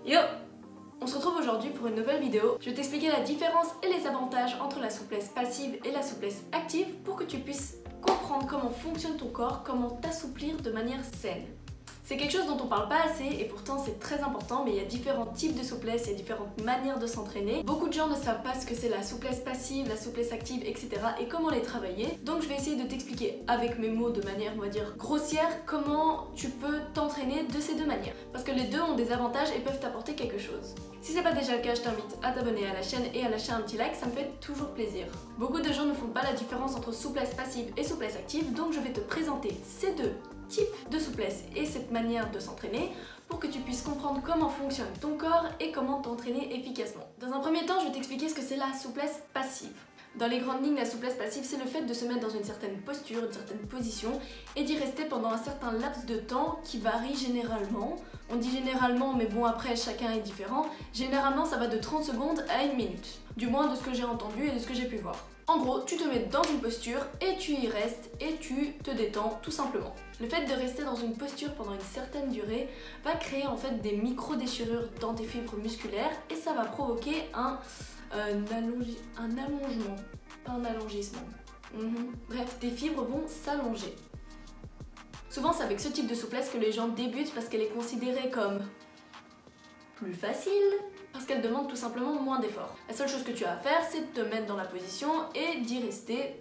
Yo! On se retrouve aujourd'hui pour une nouvelle vidéo. Je vais t'expliquer la différence et les avantages entre la souplesse passive et la souplesse active pour que tu puisses comprendre comment fonctionne ton corps, comment t'assouplir de manière saine. C'est quelque chose dont on parle pas assez et pourtant c'est très important, mais il y a différents types de souplesse, il y a différentes manières de s'entraîner. Beaucoup de gens ne savent pas ce que c'est la souplesse passive, la souplesse active, etc. et comment les travailler. Donc je vais essayer de t'expliquer avec mes mots de manière, on va dire, grossière, comment tu peux t'entraîner de ces deux manières. Parce que les deux ont des avantages et peuvent t'apporter quelque chose. Si c'est pas déjà le cas, je t'invite à t'abonner à la chaîne et à lâcher un petit like, ça me fait toujours plaisir. Beaucoup de gens ne font pas la différence entre souplesse passive et souplesse active, donc je vais te présenter ces deux types de souplesse et cette manière de s'entraîner pour que tu puisses comprendre comment fonctionne ton corps et comment t'entraîner efficacement. Dans un premier temps, je vais t'expliquer ce que c'est la souplesse passive. Dans les grandes lignes, la souplesse passive, c'est le fait de se mettre dans une certaine posture, une certaine position et d'y rester pendant un certain laps de temps qui varie généralement. On dit généralement, mais bon après chacun est différent. Généralement, ça va de 30 secondes à 1 minute. Du moins de ce que j'ai entendu et de ce que j'ai pu voir. En gros, tu te mets dans une posture et tu y restes et tu te détends tout simplement. Le fait de rester dans une posture pendant une certaine durée va créer en fait des micro-déchirures dans tes fibres musculaires et ça va provoquer un allongement, pas un allongissement. Bref, tes fibres vont s'allonger. Souvent, c'est avec ce type de souplesse que les gens débutent parce qu'elle est considérée comme plus facile, parce qu'elle demande tout simplement moins d'efforts. La seule chose que tu as à faire, c'est de te mettre dans la position et d'y rester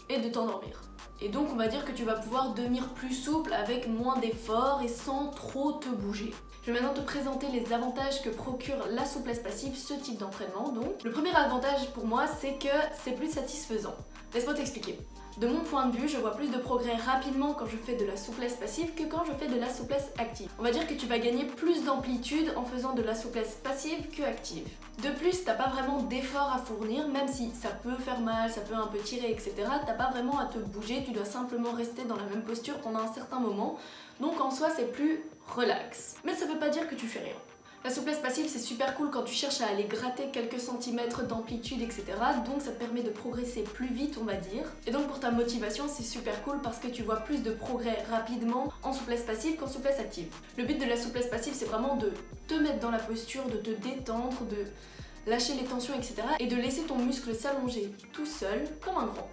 et de t'endormir. Et donc, on va dire que tu vas pouvoir devenir plus souple avec moins d'efforts et sans trop te bouger. Je vais maintenant te présenter les avantages que procure la souplesse passive, ce type d'entraînement donc. Le premier avantage pour moi, c'est que c'est plus satisfaisant. Laisse-moi t'expliquer. De mon point de vue, je vois plus de progrès rapidement quand je fais de la souplesse passive que quand je fais de la souplesse active. On va dire que tu vas gagner plus d'amplitude en faisant de la souplesse passive que active. De plus, t'as pas vraiment d'effort à fournir, même si ça peut faire mal, ça peut un peu tirer, etc. T'as pas vraiment à te bouger, tu dois simplement rester dans la même posture pendant un certain moment. Donc en soi, c'est plus relax. Mais ça veut pas dire que tu fais rien. La souplesse passive, c'est super cool quand tu cherches à aller gratter quelques centimètres d'amplitude, etc. Donc ça te permet de progresser plus vite, on va dire. Et donc pour ta motivation, c'est super cool parce que tu vois plus de progrès rapidement en souplesse passive qu'en souplesse active. Le but de la souplesse passive, c'est vraiment de te mettre dans la posture, de te détendre, de lâcher les tensions, etc. et de laisser ton muscle s'allonger tout seul, comme un grand.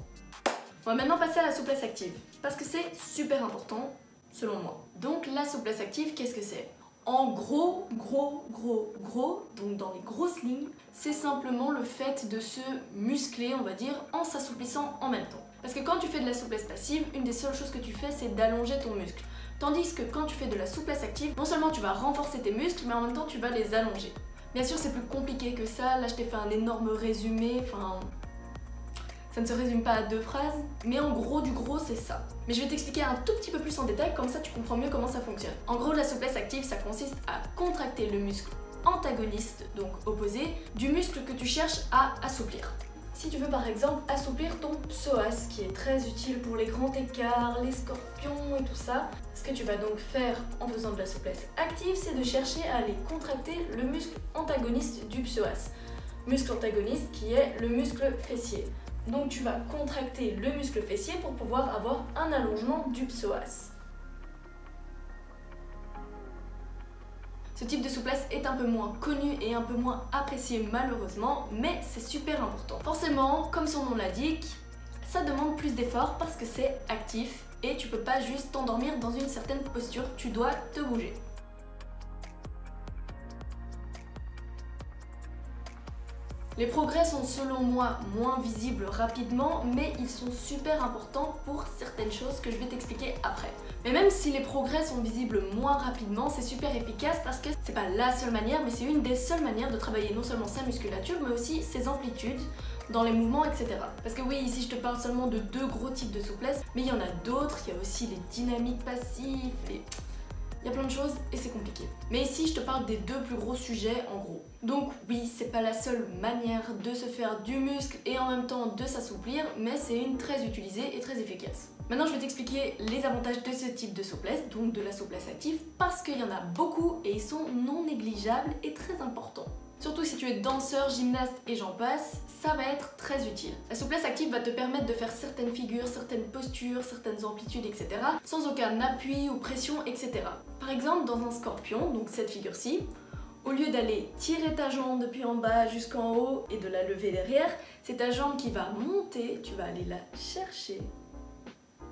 On va maintenant passer à la souplesse active, parce que c'est super important, selon moi. Donc la souplesse active, qu'est-ce que c'est ? En gros, donc dans les grosses lignes, c'est simplement le fait de se muscler, on va dire, en s'assouplissant en même temps. Parce que quand tu fais de la souplesse passive, une des seules choses que tu fais, c'est d'allonger ton muscle. Tandis que quand tu fais de la souplesse active, non seulement tu vas renforcer tes muscles, mais en même temps tu vas les allonger. Bien sûr, c'est plus compliqué que ça, là je t'ai fait un énorme résumé, enfin... Ça ne se résume pas à 2 phrases, mais en gros du gros c'est ça. Mais je vais t'expliquer un tout petit peu plus en détail, comme ça tu comprends mieux comment ça fonctionne. En gros, la souplesse active, ça consiste à contracter le muscle antagoniste, donc opposé, du muscle que tu cherches à assouplir. Si tu veux par exemple assouplir ton psoas, qui est très utile pour les grands écarts, les scorpions et tout ça, ce que tu vas donc faire en faisant de la souplesse active, c'est de chercher à aller contracter le muscle antagoniste du psoas. Muscle antagoniste qui est le muscle fessier. Donc tu vas contracter le muscle fessier pour pouvoir avoir un allongement du psoas. Ce type de souplesse est un peu moins connu et un peu moins apprécié malheureusement, mais c'est super important. Forcément, comme son nom l'indique, ça demande plus d'efforts parce que c'est actif et tu peux pas juste t'endormir dans une certaine posture, tu dois te bouger. Les progrès sont selon moi moins visibles rapidement, mais ils sont super importants pour certaines choses que je vais t'expliquer après. Mais même si les progrès sont visibles moins rapidement, c'est super efficace parce que c'est pas la seule manière, mais c'est une des seules manières de travailler non seulement sa musculature, mais aussi ses amplitudes dans les mouvements, etc. Parce que oui, ici je te parle seulement de 2 gros types de souplesse, mais il y en a d'autres, il y a aussi les dynamiques passives, il y a plein de choses et c'est compliqué. Mais ici, je te parle des 2 plus gros sujets en gros. Donc oui, c'est pas la seule manière de se faire du muscle et en même temps de s'assouplir, mais c'est une très utilisée et très efficace. Maintenant, je vais t'expliquer les avantages de ce type de souplesse, donc de la souplesse active, parce qu'il y en a beaucoup et ils sont non négligeables et très importants. Surtout si tu es danseur, gymnaste et j'en passe, ça va être très utile. La souplesse active va te permettre de faire certaines figures, certaines postures, certaines amplitudes, etc. sans aucun appui ou pression, etc. Par exemple, dans un scorpion, donc cette figure-ci, Au lieu d'aller tirer ta jambe depuis en bas jusqu'en haut et de la lever derrière, c'est ta jambe qui va monter, tu vas aller la chercher.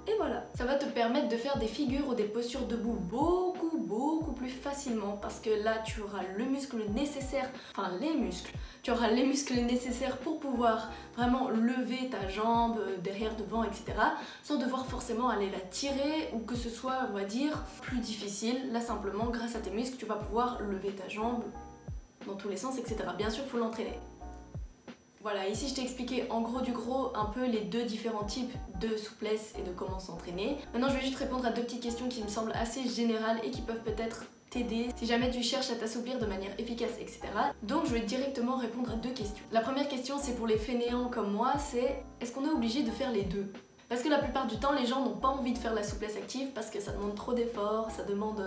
Et voilà, ça va te permettre de faire des figures ou des postures debout beaucoup plus facilement parce que là tu auras le muscle nécessaire, enfin les muscles, tu auras les muscles nécessaires pour pouvoir vraiment lever ta jambe derrière, devant, etc. sans devoir forcément aller la tirer ou que ce soit, on va dire, plus difficile. Là simplement, grâce à tes muscles, tu vas pouvoir lever ta jambe dans tous les sens, etc. Bien sûr, il faut l'entraîner. Voilà, ici je t'ai expliqué en gros du gros un peu les deux différents types de souplesse et de comment s'entraîner. Maintenant je vais juste répondre à deux petites questions qui me semblent assez générales et qui peuvent peut-être t'aider si jamais tu cherches à t'assouplir de manière efficace, etc. Donc je vais directement répondre à deux questions. La première question, c'est pour les fainéants comme moi, c'est est-ce qu'on est obligé de faire les deux? Parce que la plupart du temps les gens n'ont pas envie de faire la souplesse active parce que ça demande trop d'efforts, ça demande...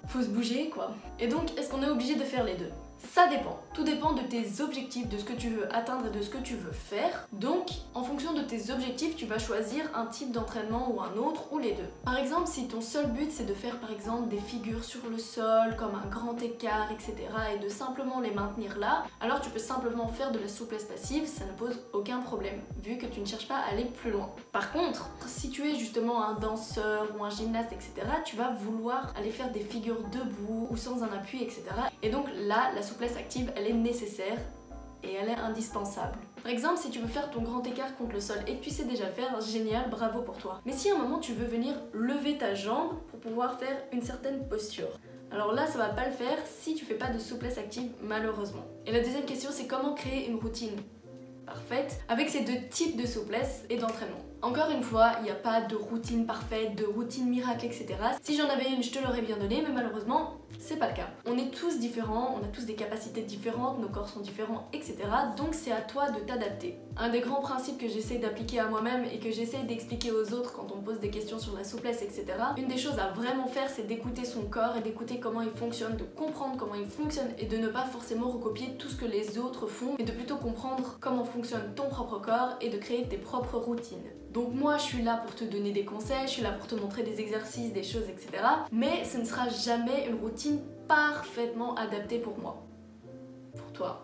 faut se bouger quoi. Et donc est-ce qu'on est obligé de faire les deux? Ça dépend. Tout dépend de tes objectifs, de ce que tu veux atteindre et de ce que tu veux faire. Donc, en fonction de tes objectifs, tu vas choisir un type d'entraînement ou un autre, ou les deux. Par exemple, si ton seul but c'est de faire par exemple des figures sur le sol, comme un grand écart, etc. et de simplement les maintenir là, alors tu peux simplement faire de la souplesse passive, ça ne pose aucun problème, vu que tu ne cherches pas à aller plus loin. Par contre, si tu es justement un danseur ou un gymnaste, etc., tu vas vouloir aller faire des figures debout ou sans un appui, etc. Et donc là, la souplesse active, elle est nécessaire et elle est indispensable. Par exemple, si tu veux faire ton grand écart contre le sol et que tu sais déjà faire, génial, bravo pour toi. Mais si à un moment tu veux venir lever ta jambe pour pouvoir faire une certaine posture, alors là ça va pas le faire si tu fais pas de souplesse active malheureusement. Et la deuxième question, c'est comment créer une routine parfaite avec ces deux types de souplesse et d'entraînement. Encore une fois, il n'y a pas de routine parfaite, de routine miracle, etc. Si j'en avais une, je te l'aurais bien donnée, mais malheureusement, c'est pas le cas. On est tous différents, on a tous des capacités différentes, nos corps sont différents, etc. Donc c'est à toi de t'adapter. Un des grands principes que j'essaie d'appliquer à moi-même et que j'essaie d'expliquer aux autres quand on me pose des questions sur la souplesse, etc. Une des choses à vraiment faire, c'est d'écouter son corps et d'écouter comment il fonctionne, de comprendre comment il fonctionne et de ne pas forcément recopier tout ce que les autres font, mais de plutôt comprendre comment fonctionne ton propre corps et de créer tes propres routines. Donc moi je suis là pour te donner des conseils, je suis là pour te montrer des exercices, des choses, etc. Mais ce ne sera jamais une routine parfaitement adaptée pour moi. Pour toi.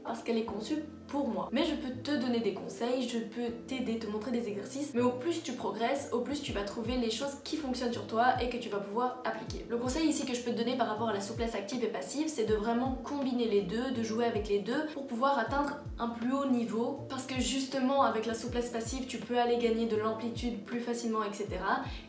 Parce qu'elle est conçue pour moi. Mais je peux te donner des conseils, je peux t'aider, te montrer des exercices, mais au plus tu progresses, au plus tu vas trouver les choses qui fonctionnent sur toi et que tu vas pouvoir appliquer. Le conseil ici que je peux te donner par rapport à la souplesse active et passive, c'est de vraiment combiner les deux, de jouer avec les deux pour pouvoir atteindre un plus haut niveau, parce que justement avec la souplesse passive, tu peux aller gagner de l'amplitude plus facilement, etc.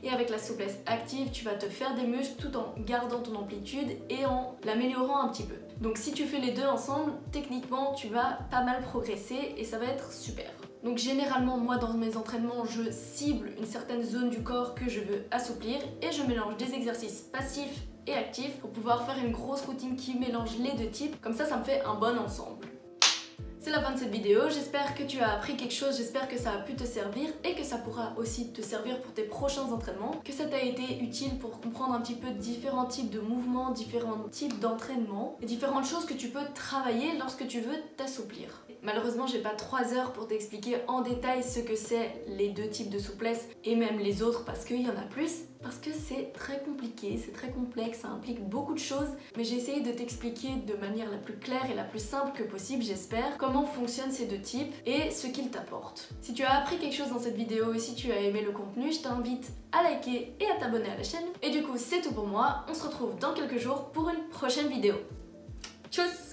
Et avec la souplesse active, tu vas te faire des muscles tout en gardant ton amplitude et en l'améliorant un petit peu. Donc si tu fais les deux ensemble, techniquement, tu vas pas mal progresser et ça va être super. Donc généralement, moi dans mes entraînements, je cible une certaine zone du corps que je veux assouplir et je mélange des exercices passifs et actifs pour pouvoir faire une grosse routine qui mélange les deux types. Comme ça me fait un bon ensemble. C'est la fin de cette vidéo, j'espère que tu as appris quelque chose, j'espère que ça a pu te servir et que ça pourra aussi te servir pour tes prochains entraînements, que ça t'a été utile pour comprendre un petit peu différents types de mouvements, différents types d'entraînements et différentes choses que tu peux travailler lorsque tu veux t'assouplir. Malheureusement, j'ai pas 3 heures pour t'expliquer en détail ce que c'est les deux types de souplesse et même les autres parce qu'il y en a plus. Parce que c'est très compliqué, c'est très complexe, ça implique beaucoup de choses, mais j'ai essayé de t'expliquer de manière la plus claire et la plus simple que possible, j'espère, comment fonctionnent ces deux types et ce qu'ils t'apportent. Si tu as appris quelque chose dans cette vidéo et si tu as aimé le contenu, je t'invite à liker et à t'abonner à la chaîne. Et du coup, c'est tout pour moi, on se retrouve dans quelques jours pour une prochaine vidéo. Tchuss!